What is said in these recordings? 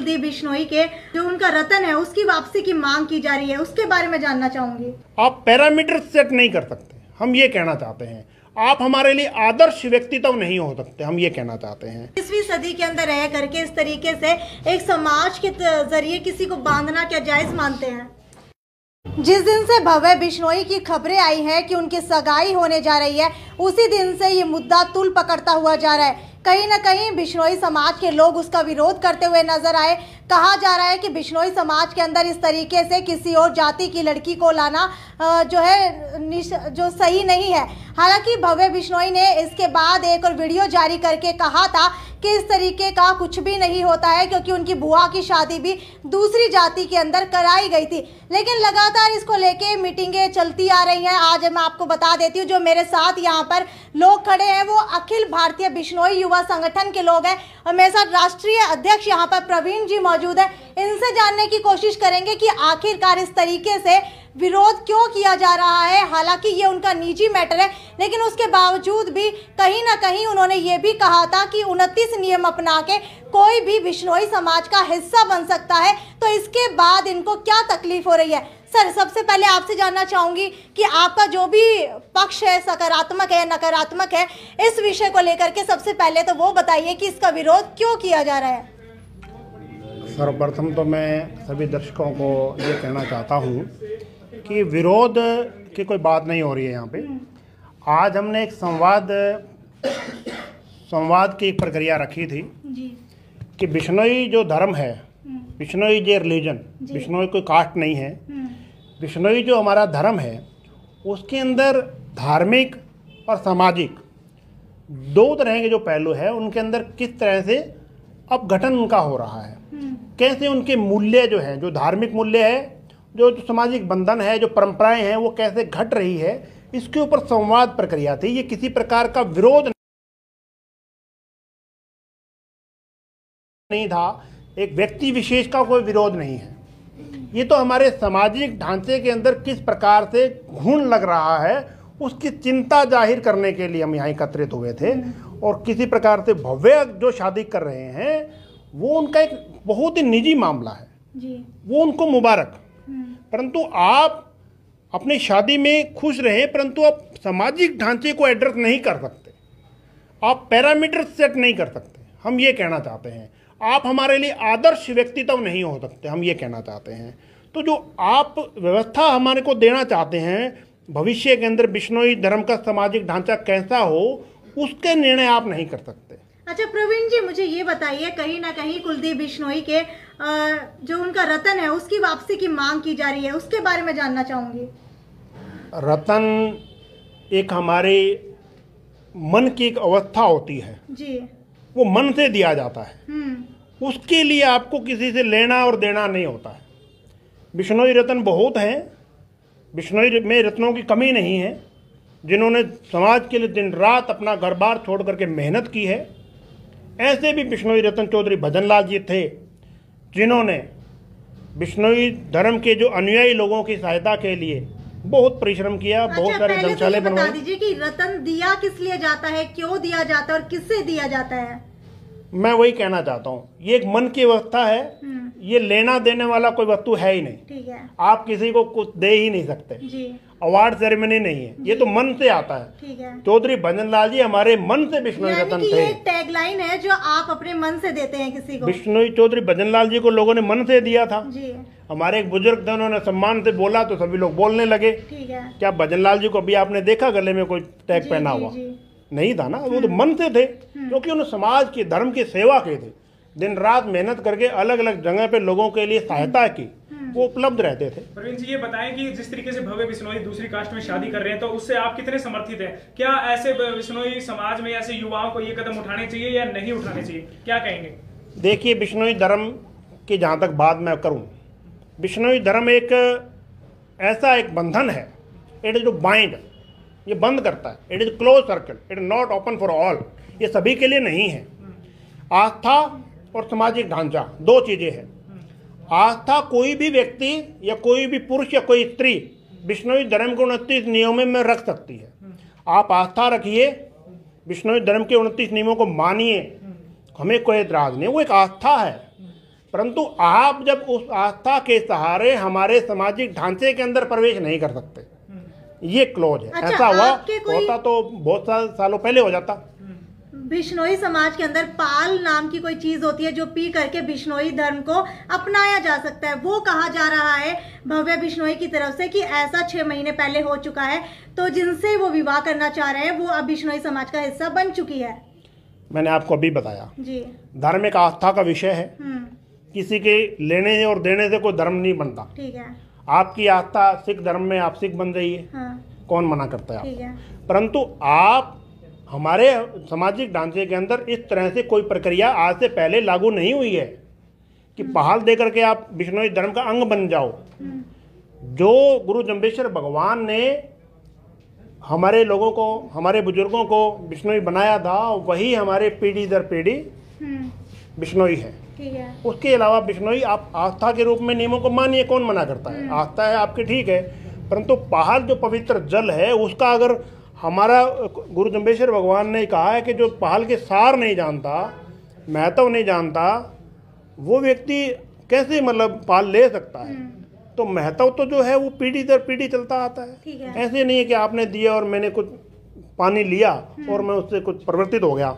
कुलदीप बिश्नोई के जो उनका रतन है उसकी वापसी की मांग की जा रही है, उसके बारे में जानना चाहूंगी। आप पैरामीटर सेट नहीं कर सकते, हम ये कहना चाहते हैं। आप हमारे लिए आदर्श व्यक्तित्व नहीं हो सकते, हम ये कहना चाहते हैं। 20वीं सदी के अंदर रह करके इस तरीके से एक समाज के जरिए किसी को बांधना क्या जायज मानते हैं? जिस दिन से भव्य बिश्नोई की खबरें आई हैं कि उनकी सगाई होने जा रही है, उसी दिन से ये मुद्दा तूल पकड़ता हुआ जा रहा है। कहीं ना कहीं बिश्नोई समाज के लोग उसका विरोध करते हुए नजर आए। कहा जा रहा है कि बिश्नोई समाज के अंदर इस तरीके से किसी और जाति की लड़की को लाना जो है जो सही नहीं है। हालांकि भव्य बिश्नोई ने इसके बाद एक और वीडियो जारी करके कहा था कि इस तरीके का कुछ भी नहीं होता है, क्योंकि उनकी बुआ की शादी भी दूसरी जाति के अंदर कराई गई थी। लेकिन लगातार इसको लेके मीटिंगें चलती आ रही हैं। आज मैं आपको बता देती हूँ, जो मेरे साथ यहाँ पर लोग खड़े हैं वो अखिल भारतीय बिश्नोई युवा संगठन के लोग हैं और मेरे साथ राष्ट्रीय अध्यक्ष यहाँ पर प्रवीण जी मौजूद है। इनसे जानने की कोशिश करेंगे कि आखिरकार इस तरीके से विरोध क्यों किया जा रहा है। हालांकि ये उनका निजी मैटर है, लेकिन उसके बावजूद भी कहीं ना कहीं उन्होंने ये भी कहा था कि 29 नियम अपना के कोई भी बिश्नोई समाज का हिस्सा बन सकता है। तो इसके बाद इनको क्या तकलीफ हो रही है? सर, सबसे पहले आपसे जानना चाहूंगी कि आपका जो भी पक्ष है, सकारात्मक है या नकारात्मक है, इस विषय को लेकर के सबसे पहले तो वो बताइए कि इसका विरोध क्यों किया जा रहा है। सर्वप्रथम तो मैं सभी दर्शकों को ये कहना चाहता हूँ कि विरोध की कोई बात नहीं हो रही है यहाँ पे। आज हमने एक संवाद की प्रक्रिया रखी थी जी। कि बिश्नोई जो धर्म है, बिश्नोई जो रिलीजन, बिश्नोई कोई कास्ट नहीं है, बिश्नोई जो हमारा धर्म है उसके अंदर धार्मिक और सामाजिक दो तरह के जो पहलू है उनके अंदर किस तरह से अपघटन उनका हो रहा है, कैसे उनके मूल्य जो हैं, जो धार्मिक मूल्य है, जो सामाजिक बंधन है, जो परंपराएं हैं, वो कैसे घट रही है, इसके ऊपर संवाद प्रक्रिया थी। ये किसी प्रकार का विरोध नहीं था, एक व्यक्ति विशेष का कोई विरोध नहीं है। ये तो हमारे सामाजिक ढांचे के अंदर किस प्रकार से घुन लग रहा है उसकी चिंता जाहिर करने के लिए हम यहाँ एकत्रित हुए थे। और किसी प्रकार से भव्य जो शादी कर रहे हैं वो उनका एक बहुत ही निजी मामला है जी। वो उनको मुबारक, परंतु आप अपनी शादी में खुश रहें, परंतु आप सामाजिक ढांचे को एड्रेस नहीं कर सकते, आप पैरामीटर सेट नहीं कर सकते, हम ये कहना चाहते हैं। आप हमारे लिए आदर्श व्यक्तित्व नहीं हो सकते, हम ये कहना चाहते हैं। तो जो आप व्यवस्था हमारे को देना चाहते हैं भविष्य के अंदर बिश्नोई धर्म का सामाजिक ढांचा कैसा हो, उसके निर्णय आप नहीं कर सकते। अच्छा प्रवीण जी, मुझे ये बताइए, कहीं ना कहीं कुलदीप बिश्नोई के जो उनका रतन है उसकी वापसी की मांग की जा रही है, उसके बारे में जानना चाहूंगी। रतन एक हमारे मन की एक अवस्था होती है जी, वो मन से दिया जाता है, उसके लिए आपको किसी से लेना और देना नहीं होता है। बिश्नोई रतन बहुत हैं, बिश्नोई में रत्नों की कमी नहीं है, जिन्होंने समाज के लिए दिन रात अपना घर बार छोड़ करके मेहनत की है। ऐसे भी बिश्नोई रतन चौधरी भजनलाल जी थे, जिन्होंने बिश्नोई धर्म के जो अनुयायी लोगों की सहायता के लिए बहुत परिश्रम किया, बहुत सारे धर्मशाले बनवाए। बता दीजिए कि रतन दिया किस लिए जाता है, क्यों दिया जाता है और किससे दिया जाता है? मैं वही कहना चाहता हूँ, ये एक मन की अवस्था है, ये लेना देने वाला कोई वस्तु है ही नहीं। ठीक है। आप किसी को कुछ दे ही नहीं सकते जी। अवार्ड सेरेमनी नहीं है, ये तो मन से आता है। ठीक है। चौधरी भजनलाल जी हमारे मन से बिश्नोई रतन थे। ये टैगलाइन है जो आप अपने मन से देते हैं किसी को। बिश्नोई चौधरी भजनलाल जी को लोगों ने मन से दिया था जी। हमारे एक बुजुर्ग थे, उन्होंने सम्मान से बोला तो सभी लोग बोलने लगे। ठीक है। क्या भजनलाल जी को अभी आपने देखा गले में कोई टैग पहना हुआ? नहीं था ना, वो तो मन से थे, क्योंकि उन्होंने समाज की धर्म की सेवा की थी, दिन रात मेहनत करके अलग अलग जगह पे लोगों के लिए सहायता की, वो उपलब्ध रहते थे। प्रवीण जी, ये बताएं कि जिस तरीके से भव्य बिश्नोई दूसरी कास्ट में शादी कर रहे हैं, तो उससे आप कितने समर्थित हैं? क्या ऐसे बिश्नोई समाज में ऐसे युवाओं को ये कदम उठाने चाहिए या नहीं उठाने चाहिए, क्या कहेंगे? देखिए, बिश्नोई धर्म की जहाँ तक बात मैं करूँ, बिश्नोई धर्म एक ऐसा एक बंधन है, इट इज टू बाइंड, ये बंद करता है, it is close circle, it is not open for all, ये सभी के लिए नहीं है। आस्था और सामाजिक ढांचा दो चीजें हैं। आस्था कोई भी व्यक्ति या कोई भी पुरुष या कोई स्त्री बिश्नोई धर्म के 29 नियमों में रख सकती है। आप आस्था रखिए, बिश्नोई धर्म के 29 नियमों को मानिए, हमें कोई एतराज नहीं, वो एक आस्था है। परंतु आप जब उस आस्था के सहारे हमारे सामाजिक ढांचे के अंदर प्रवेश नहीं कर सकते, ये क्लोज है। अच्छा, ऐसा हुआ होता तो बहुत सालों पहले हो जाता। बिश्नोई समाज के अंदर पाल नाम की कोई चीज होती है जो पी करके बिश्नोई धर्म को अपनाया जा सकता है, वो कहा जा रहा है भव्य बिश्नोई की तरफ से कि ऐसा 6 महीने पहले हो चुका है, तो जिनसे वो विवाह करना चाह रहे हैं वो अब बिश्नोई समाज का हिस्सा बन चुकी है। मैंने आपको अभी बताया जी, धार्मिक आस्था का विषय है, किसी के लेने और देने से कोई धर्म नहीं बनता। ठीक है, आपकी आस्था सिख धर्म में आप सिख बन रही है, हाँ, कौन मना करता है ठीक है। परंतु आप हमारे सामाजिक ढांचे के अंदर इस तरह से कोई प्रक्रिया आज से पहले लागू नहीं हुई है कि पहाल दे करके आप बिश्नोई धर्म का अंग बन जाओ। जो गुरु जम्बेश्वर भगवान ने हमारे लोगों को, हमारे बुजुर्गों को बिश्नोई बनाया था, वही हमारे पीढ़ी दर पीढ़ी बिश्नोई है। ठीक है, उसके अलावा बिश्नोई आप आस्था के रूप में नियमों को मानिए, कौन मना करता है, आस्था है आपकी, ठीक है, परंतु पहाल जो पवित्र जल है उसका अगर हमारा गुरु जम्बेश्वर भगवान ने कहा है कि जो पहाल के सार नहीं जानता, महत्व नहीं जानता, वो व्यक्ति कैसे मतलब पाल ले सकता है। तो महत्व तो जो है वो पीढ़ी दर पीढ़ी चलता आता है। ऐसे नहीं है कि आपने दिया और मैंने कुछ पानी लिया और मैं उससे कुछ परिवर्तित हो गया।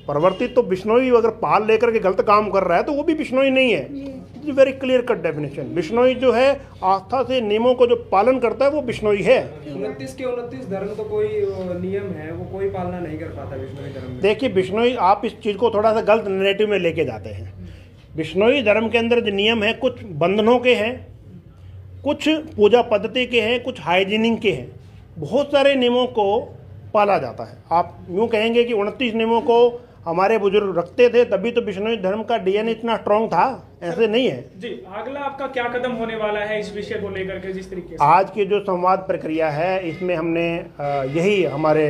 परिवर्तित तो बिश्नोई अगर पाल लेकर के गलत काम कर रहा है तो वो भी बिश्नोई नहीं है। Very clear cut definition. Bishnoi जो है आस्था से नियमों को जो पालन करता है वो बिश्नोई है। 29 के 29 धर्म तो कोई नियम है वो कोई पालना नहीं कर पाता बिश्नोई धर्म में। देखिए बिश्नोई, आप इस चीज़ को थोड़ा सा गलत नैरेटिव में लेके जाते हैं। बिश्नोई धर्म के अंदर जो नियम है कुछ बंधनों के हैं, कुछ पूजा पद्धति के हैं, कुछ हाइजीनिंग के हैं। बहुत सारे नियमों को पाला जाता है। आप यूँ कहेंगे कि 29 नियमों को हमारे बुजुर्ग रखते थे तभी तो बिश्नोई धर्म का डीएनए इतना स्ट्रांग था, ऐसे नहीं है जी। अगला आपका क्या कदम होने वाला है इस विषय को लेकर के? जिस तरीके से आज की जो संवाद प्रक्रिया है इसमें हमने यही हमारे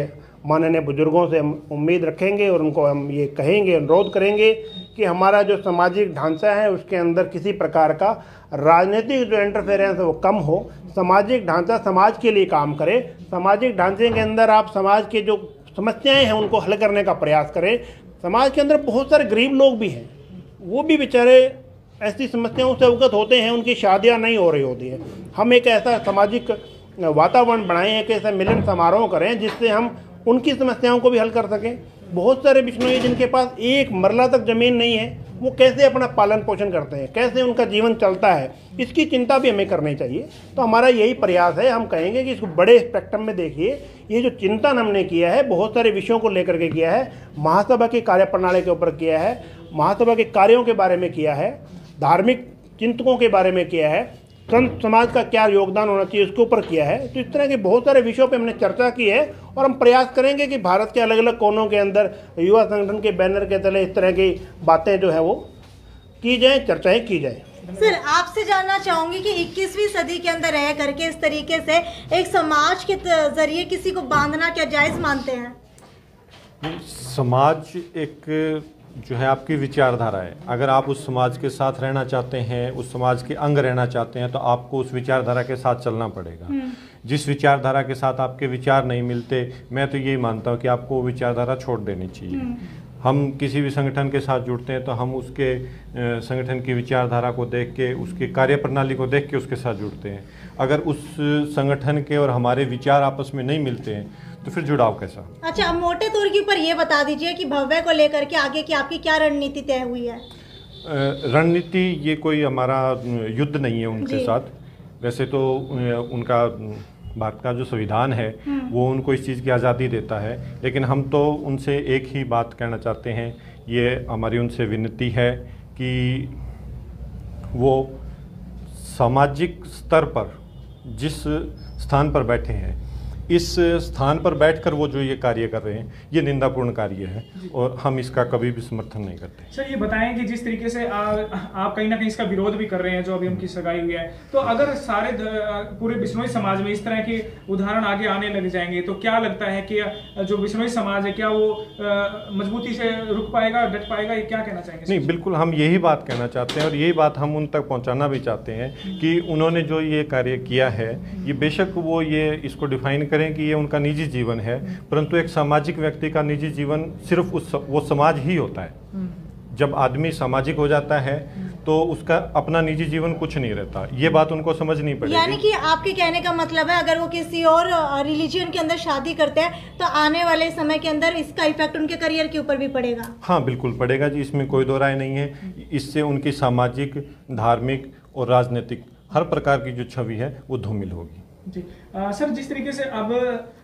माननीय बुजुर्गों से हम उम्मीद रखेंगे और उनको हम ये कहेंगे, अनुरोध करेंगे कि हमारा जो सामाजिक ढांचा है उसके अंदर किसी प्रकार का राजनीतिक जो इंटरफेरेंस है वो कम हो। सामाजिक ढांचा समाज के लिए काम करे। सामाजिक ढांचे के अंदर आप समाज के जो समस्याएं हैं उनको हल करने का प्रयास करें। समाज के अंदर बहुत सारे गरीब लोग भी हैं, वो भी बेचारे ऐसी समस्याओं से अवगत होते हैं, उनकी शादियां नहीं हो रही होती हैं। हम एक ऐसा सामाजिक वातावरण बनाएं, एक ऐसा मिलन समारोह करें जिससे हम उनकी समस्याओं को भी हल कर सकें। बहुत सारे बिश्नोई जिनके पास एक मरला तक ज़मीन नहीं है, वो कैसे अपना पालन पोषण करते हैं, कैसे उनका जीवन चलता है, इसकी चिंता भी हमें करनी चाहिए। तो हमारा यही प्रयास है। हम कहेंगे कि इसको बड़े स्पेक्ट्रम में देखिए। ये जो चिंतन हमने किया है बहुत सारे विषयों को लेकर के किया है, महासभा की कार्यप्रणाली के ऊपर किया है, महासभा के कार्यों के बारे में किया है, धार्मिक चिंतकों के बारे में किया है, संत समाज का क्या योगदान होना चाहिए उसके ऊपर किया है। तो इस तरह के बहुत सारे विषयों पे हमने चर्चा की है और हम प्रयास करेंगे कि भारत के अलग अलग कोनों के अंदर युवा संगठन के बैनर के तले इस तरह की बातें जो है वो की जाए, चर्चाएं की जाए। सर, आपसे जानना चाहूंगी कि 21वीं सदी के अंदर रह करके इस तरीके से एक समाज के जरिए किसी को बांधना क्या जायज मानते हैं? समाज एक जो है आपकी विचारधारा है। अगर आप उस समाज के साथ रहना चाहते हैं, उस समाज के अंग रहना चाहते हैं, तो आपको उस विचारधारा के साथ चलना पड़ेगा। जिस विचारधारा के साथ आपके विचार नहीं मिलते, मैं तो यही मानता हूँ कि आपको वो विचारधारा छोड़ देनी चाहिए। हम किसी भी संगठन के साथ जुड़ते हैं तो हम उसके संगठन की विचारधारा को देख के, उसकी कार्यप्रणाली को देख के उसके साथ जुड़ते हैं। अगर उस संगठन के और हमारे विचार आपस में नहीं मिलते हैं तो फिर जुड़ाव कैसा? अच्छा, अब मोटे तौर के ऊपर ये बता दीजिए कि भव्य को लेकर के आगे की आपकी क्या रणनीति तय हुई है? रणनीति ये कोई हमारा युद्ध नहीं है उनके साथ। वैसे तो उनका भारत का जो संविधान है वो उनको इस चीज़ की आज़ादी देता है, लेकिन हम तो उनसे एक ही बात कहना चाहते हैं। ये हमारी उनसे विनती है कि वो सामाजिक स्तर पर जिस स्थान पर बैठे हैं, इस स्थान पर बैठकर वो जो ये कार्य कर रहे हैं ये निंदापूर्ण कार्य है और हम इसका कभी भी समर्थन नहीं करते। सर, ये बताएं कि जिस तरीके से आप कहीं ना कहीं इसका विरोध भी कर रहे हैं जो अभी उनकी सगाई हुई है, तो अगर सारे पूरे बिश्नोई समाज में इस तरह के उदाहरण आगे आने लग जाएंगे तो क्या लगता है कि जो बिश्नोई समाज है क्या वो मजबूती से रुक पाएगा, डट पाएगा? ये क्या कहना चाहेंगे? नहीं, बिल्कुल हम यही बात कहना चाहते हैं और यही बात हम उन तक पहुँचाना भी चाहते हैं कि उन्होंने जो ये कार्य किया है, ये बेशक वो ये इसको डिफाइन करें कि ये उनका निजी जीवन है, परंतु एक सामाजिक व्यक्ति का निजी जीवन सिर्फ वो समाज ही होता है। जब आदमी सामाजिक हो जाता है तो उसका अपना निजी जीवन कुछ नहीं रहता। ये बात उनको समझनी पड़ेगी। यानी कि आपके कहने का मतलब है अगर वो किसी और रिलीजन के अंदर शादी करते हैं तो आने वाले समय के अंदर इसका इफेक्ट उनके करियर के ऊपर भी पड़ेगा। हाँ बिल्कुल पड़ेगा जी, इसमें कोई दो राय नहीं है। इससे उनकी सामाजिक, धार्मिक और राजनीतिक हर प्रकार की जो छवि है वो धूमिल होगी। जी सर, जिस तरीके से अब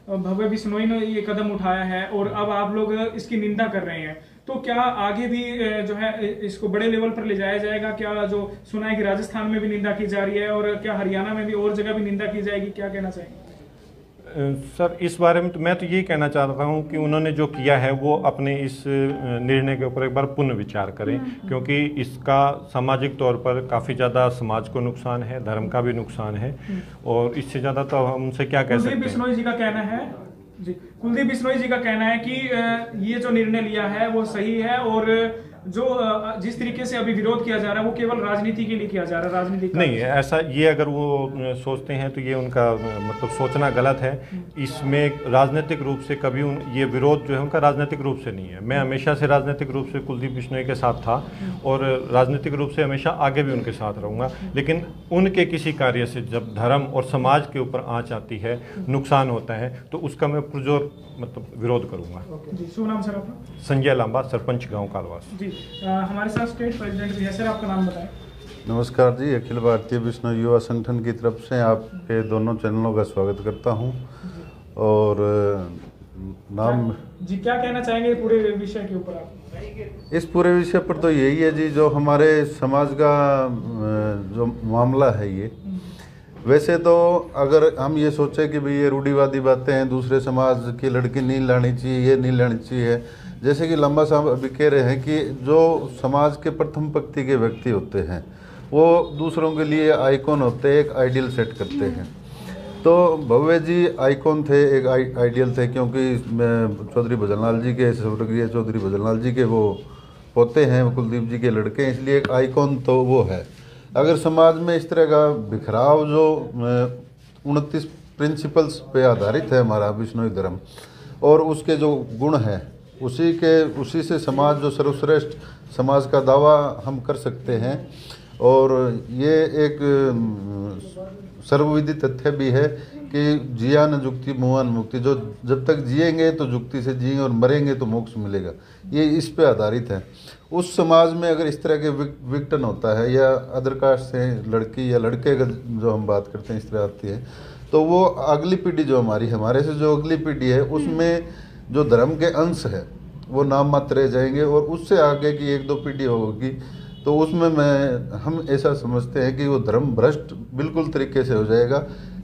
भव्य बिश्नोई ने ये कदम उठाया है और अब आप लोग इसकी निंदा कर रहे हैं, तो क्या आगे भी जो है इसको बड़े लेवल पर ले जाया जाएगा? क्या जो सुना है कि राजस्थान में भी निंदा की जा रही है और क्या हरियाणा में भी और जगह भी निंदा की जाएगी, क्या कहना चाहेंगे? सर इस बारे में तो मैं तो यही कहना चाहता हूँ कि उन्होंने जो किया है वो अपने इस निर्णय के ऊपर एक बार पुनः विचार करें, क्योंकि इसका सामाजिक तौर पर काफ़ी ज़्यादा समाज को नुकसान है, धर्म का भी नुकसान है, और इससे ज़्यादा तो हम उनसे क्या कह सकते हैं। कुलदीप बिश्नोई जी का कहना है जी, कुलदीप बिश्नोई जी का कहना है कि ये जो निर्णय लिया है वो सही है और जो जिस तरीके से अभी विरोध किया जा रहा है वो केवल राजनीति के लिए किया जा रहा है, राजनीति नहीं ऐसा, ये अगर वो सोचते हैं तो ये उनका मतलब सोचना गलत है। इसमें राजनीतिक रूप से कभी ये विरोध जो है उनका राजनीतिक रूप से नहीं है। मैं हमेशा से राजनीतिक रूप से कुलदीप बिश्नोई के साथ था और राजनीतिक रूप से हमेशा आगे भी उनके साथ रहूँगा, लेकिन उनके किसी कार्य से जब धर्म और समाज के ऊपर आँच आती है, नुकसान होता है, तो उसका मैं पुरजोर मतलब विरोध करूँगा। जी, शुभ नाम सर आपका? संजय लांबा, सरपंच गाँव कालवास। जी हमारे साथ स्टेट प्रेसिडेंट भी है सर, आपका नाम बताएं। नमस्कार जी, अखिल भारतीय बिश्नोई युवा संगठन की तरफ से आपके दोनों चैनलों का स्वागत करता हूं। और नाम जी क्या कहना चाहेंगे पूरे विषय के ऊपर आप? इस पूरे विषय पर तो यही है जी, जो हमारे समाज का जो मामला है ये, वैसे तो अगर हम ये सोचें कि भाई ये रूढ़िवादी बातें हैं, दूसरे समाज की लड़की नहीं लानी चाहिए, ये नहीं लानी चाहिए, जैसे कि लंबा साहब अभी कह रहे हैं कि जो समाज के प्रथम पंक्ति के व्यक्ति होते हैं वो दूसरों के लिए आइकॉन होते हैं, एक आइडियल सेट करते हैं। तो भव्य जी आइकॉन थे, एक आइडियल थे, क्योंकि चौधरी भजनलाल जी के, स्वर्गीय चौधरी भजनलाल जी के वो पोते हैं, कुलदीप जी के लड़के हैं, इसलिए एक आइकॉन तो वो है। अगर समाज में इस तरह का बिखराव जो 29 प्रिंसिपल्स पे आधारित है हमारा बिश्नोई धर्म, और उसके जो गुण हैं उसी से समाज जो सर्वश्रेष्ठ समाज का दावा हम कर सकते हैं। और ये एक सर्वविदित तथ्य भी है कि जिया न जुक्ति मुआ न मुक्ति, जो जब तक जिएंगे तो जुक्ति से जिएंगे और मरेंगे तो मोक्ष मिलेगा, ये इस पे आधारित है। उस समाज में अगर इस तरह के विघटन होता है, या अदर कास्ट से लड़की या लड़के अगर जो हम बात करते हैं इस तरह आती है, तो वो अगली पीढ़ी जो हमारे से जो अगली पीढ़ी है उसमें जो धर्म के अंश है वो नाम मात्र रह जाएंगे, और उससे आगे की 1-2 पीढ़ी होगी तो उसमें हम ऐसा समझते हैं कि वो धर्म भ्रष्ट बिल्कुल तरीके से हो जाएगा,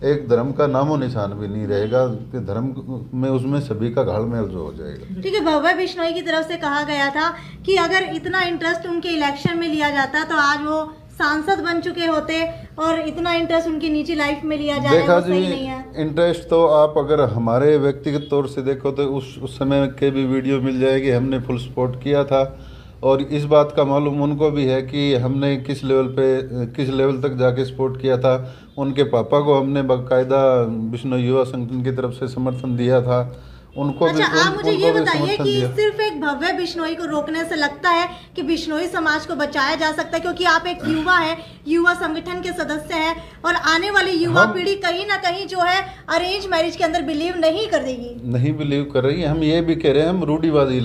एक धर्म का नामो निशान भी नहीं रहेगा कि धर्म में उसमें सभी का घालमेल जो हो जाएगा। ठीक है, भव्य बिश्नोई की तरफ से कहा गया था कि अगर इतना इंटरेस्ट उनके इलेक्शन में लिया जाता तो आज वो सांसद बन चुके होते, और इतना इंटरेस्ट उनकी निजी लाइफ में लिया जा रहा है, वो सही नहीं है। इंटरेस्ट तो आप अगर हमारे व्यक्तिगत तौर से देखो तो उस समय के भी वीडियो मिल जाएगी, हमने फुल सपोर्ट किया था। और इस बात का मालूम उनको भी है कि हमने किस लेवल तक जाके सपोर्ट किया था। उनके पापा को हमने बाकायदा बिश्नोई युवा संगठन की तरफ से समर्थन दिया था। उनको अच्छा, आप मुझे ये बताइए कि सिर्फ एक भव्य बिश्नोई को रोकने से लगता है कि बिश्नोई समाज को बचाया जा सकता है, क्योंकि आप एक युवा है, युवा संगठन के सदस्य हैं, और आने वाली युवा पीढ़ी कहीं ना कहीं जो है अरेंज मैरिज के अंदर बिलीव नहीं कर रही है। हम ये भी कह रहे हैं, हम रूढ़िवादी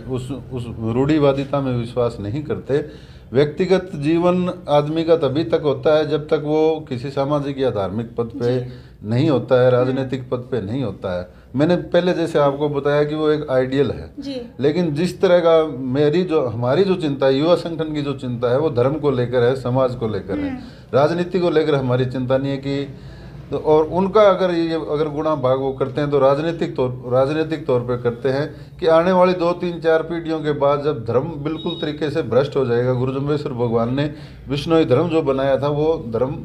उस रूढ़िवादिता में विश्वास नहीं करते। व्यक्तिगत जीवन आदमी का तभी तक होता है जब तक वो किसी सामाजिक या धार्मिक पद पे नहीं होता है, राजनीतिक पद पे नहीं होता है। मैंने पहले जैसे आपको बताया कि वो एक आइडियल है जी। लेकिन जिस तरह का हमारी जो चिंता है, युवा संगठन की जो चिंता है, वो धर्म को लेकर है, समाज को लेकर है, राजनीति को लेकर हमारी चिंता नहीं है कि तो। और उनका अगर गुणा भाग वो करते हैं तो राजनीतिक तौर पे करते हैं कि आने वाली 2-3-4 पीढ़ियों के बाद जब धर्म बिल्कुल तरीके से भ्रष्ट हो जाएगा, गुरु जम्बेश्वर भगवान ने बिश्नोई धर्म जो बनाया था वो धर्म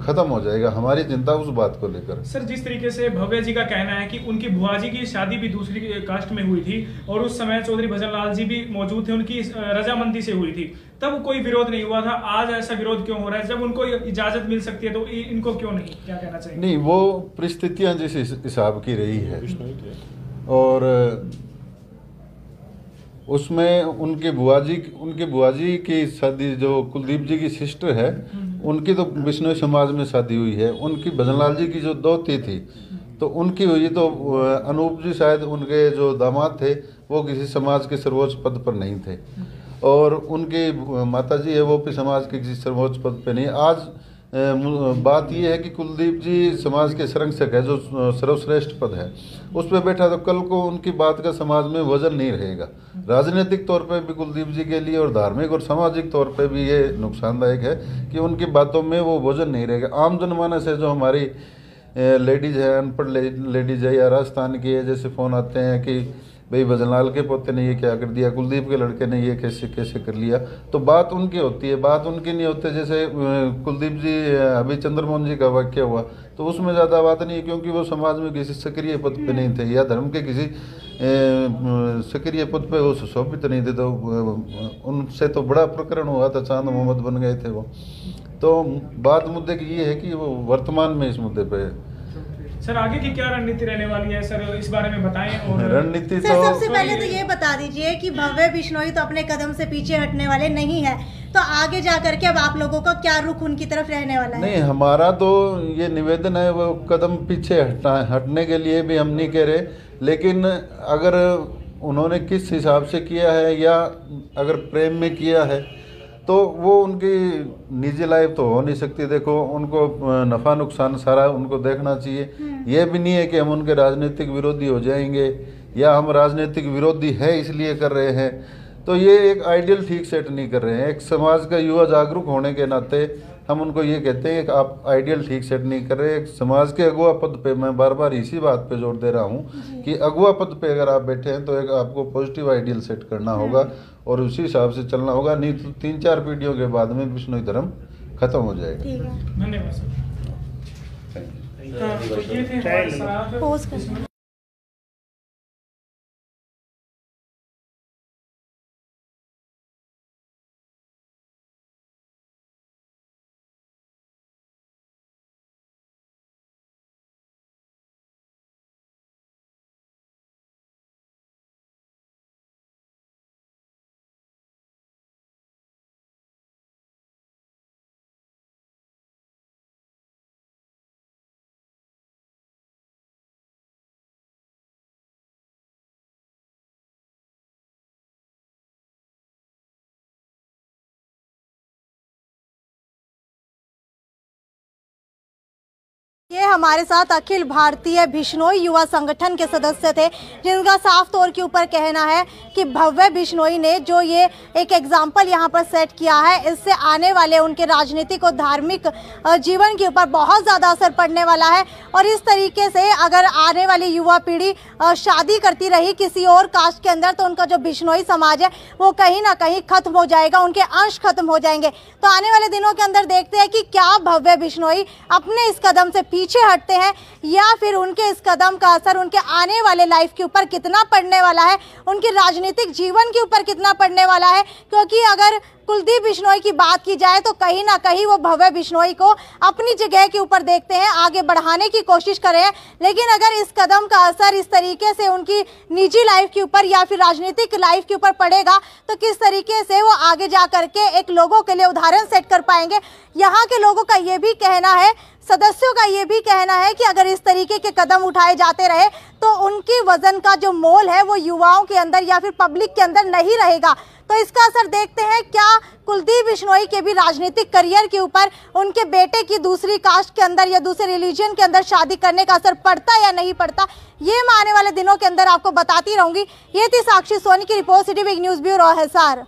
खत्म हो जाएगा। हमारी चिंता उस बात को लेकर। सर, जिस तरीके से भव्य जी का कहना है कि उनकी बुआ जी की शादी भी दूसरी कास्ट में हुई थी और उस समय चौधरी भजनलाल जी भी मौजूद थे, उनकी रजामंदी से हुई थी, तब कोई विरोध नहीं हुआ था। आज ऐसा विरोध क्यों हो रहा है? जब उनको इजाजत मिल सकती है तो इनको क्यों नहीं? क्या कहना चाहिए? नहीं, वो परिस्थितियां जिस हिसाब की रही है, और उसमें उनके बुआ जी की शादी, जो कुलदीप जी की सिस्टर है, उनकी तो बिश्नोई समाज में शादी हुई है। उनकी भजनलाल जी की जो दोती थी तो उनकी हुई। तो अनूप जी शायद उनके जो दामाद थे वो किसी समाज के सर्वोच्च पद पर नहीं थे, और उनकी माता जी है वो भी समाज के किसी सर्वोच्च पद पे नहीं। आज बात ये है कि कुलदीप जी समाज के संरक्षक है, जो सर्वश्रेष्ठ पद है उस पर बैठा, तो कल को उनकी बात का समाज में वजन नहीं रहेगा। राजनीतिक तौर पे भी कुलदीप जी के लिए और धार्मिक और सामाजिक तौर पे भी ये नुकसानदायक है कि उनकी बातों में वो वजन नहीं रहेगा। आम जनमानस है, जो हमारी लेडीज़ है, अनपढ़ लेडीज़ है या राजस्थान की है, जैसे फ़ोन आते हैं कि भाई भजनलाल के पोते ने ये क्या कर दिया, कुलदीप के लड़के ने ये कैसे कर लिया, तो बात उनकी होती है, बात उनकी नहीं होती। जैसे कुलदीप जी अभी चंद्रमोहन जी का वाक्य हुआ तो उसमें ज़्यादा बात नहीं है, क्योंकि वो समाज में किसी सक्रिय पद पे नहीं थे या धर्म के किसी सक्रिय पद पे वो सुशोभित नहीं थे। तो उनसे तो बड़ा प्रकरण हुआ था, चांद मोहम्मद बन गए थे वो। तो बात मुद्दे की ये है कि वो वर्तमान में इस मुद्दे पे सर आगे की क्या रणनीति रहने वाली है सर, इस बारे में बताएं। और रणनीति सर सबसे पहले तो ये बता दीजिए कि भव्य बिश्नोई तो अपने कदम से पीछे हटने वाले नहीं है, तो आगे जा करके अब आप लोगों का क्या रुख उनकी तरफ रहने वाला है? नहीं, हमारा तो ये निवेदन है, वो कदम पीछे हटने के लिए भी हम नहीं कह रहे, लेकिन अगर उन्होंने किस हिसाब से किया है या अगर प्रेम में किया है तो वो उनकी निजी लाइफ तो हो नहीं सकती। देखो, उनको नफ़ा नुकसान सारा उनको देखना चाहिए। ये भी नहीं है कि हम उनके राजनीतिक विरोधी हो जाएंगे या हम राजनीतिक विरोधी है इसलिए कर रहे हैं। तो ये एक आइडियल ठीक सेट नहीं कर रहे हैं। एक समाज का युवा जागरूक होने के नाते हम उनको ये कहते हैं कि आप आइडियल ठीक सेट नहीं कर रहे। एक समाज के अगुआ पद पे, मैं बार बार इसी बात पे जोर दे रहा हूँ कि अगुआ पद पे अगर आप बैठे हैं तो एक आपको पॉजिटिव आइडियल सेट करना होगा और उसी हिसाब से चलना होगा, नहीं तो 3-4 पीढ़ियों के बाद में बिश्नोई धर्म खत्म हो जाएगा। धन्यवाद सर। तो ये थे हमारे साथ ये हमारे साथ अखिल भारतीय बिश्नोई युवा संगठन के सदस्य थे, जिनका साफ तौर के ऊपर कहना है कि भव्य बिश्नोई ने जो ये एक एग्जाम्पल यहाँ पर सेट किया है, इससे आने वाले उनके राजनीतिक और धार्मिक जीवन के ऊपर बहुत ज़्यादा असर पड़ने वाला है। और इस तरीके से अगर आने वाली युवा पीढ़ी शादी करती रही किसी और कास्ट के अंदर, तो उनका जो बिश्नोई समाज है वो कहीं ना कहीं खत्म हो जाएगा, उनके अंश खत्म हो जाएंगे। तो आने वाले दिनों के अंदर देखते हैं कि क्या भव्य बिश्नोई अपने इस कदम से पीछे हटते हैं या फिर उनके इस कदम का असर उनके आने वाले लाइफ के ऊपर कितना पड़ने वाला है, उनके राजनीतिक जीवन के ऊपर कितना पड़ने वाला है। क्योंकि अगर कुलदीप बिश्नोई की बात की जाए तो कहीं ना कहीं वो भव्य बिश्नोई को अपनी जगह के ऊपर देखते हैं, आगे बढ़ाने की कोशिश कर रहे हैं। लेकिन अगर इस कदम का असर इस तरीके से उनकी निजी लाइफ के ऊपर या फिर राजनीतिक लाइफ के ऊपर पड़ेगा तो किस तरीके से वो आगे जा करके एक लोगों के लिए उदाहरण सेट कर पाएंगे। यहाँ के लोगों का ये भी कहना है, सदस्यों का ये भी कहना है कि अगर इस तरीके के कदम उठाए जाते रहे तो उनकी वजन का जो मोल है वो युवाओं के अंदर या फिर पब्लिक के अंदर नहीं रहेगा। तो इसका असर देखते हैं क्या कुलदीप बिश्नोई के भी राजनीतिक करियर के ऊपर उनके बेटे की दूसरी कास्ट के अंदर या दूसरे रिलीजन के अंदर शादी करने का असर पड़ता या नहीं पड़ता, ये मैं आने वाले दिनों के अंदर आपको बताती रहूंगी। ये थी साक्षी सोनी की report, city big news bureau Hisar.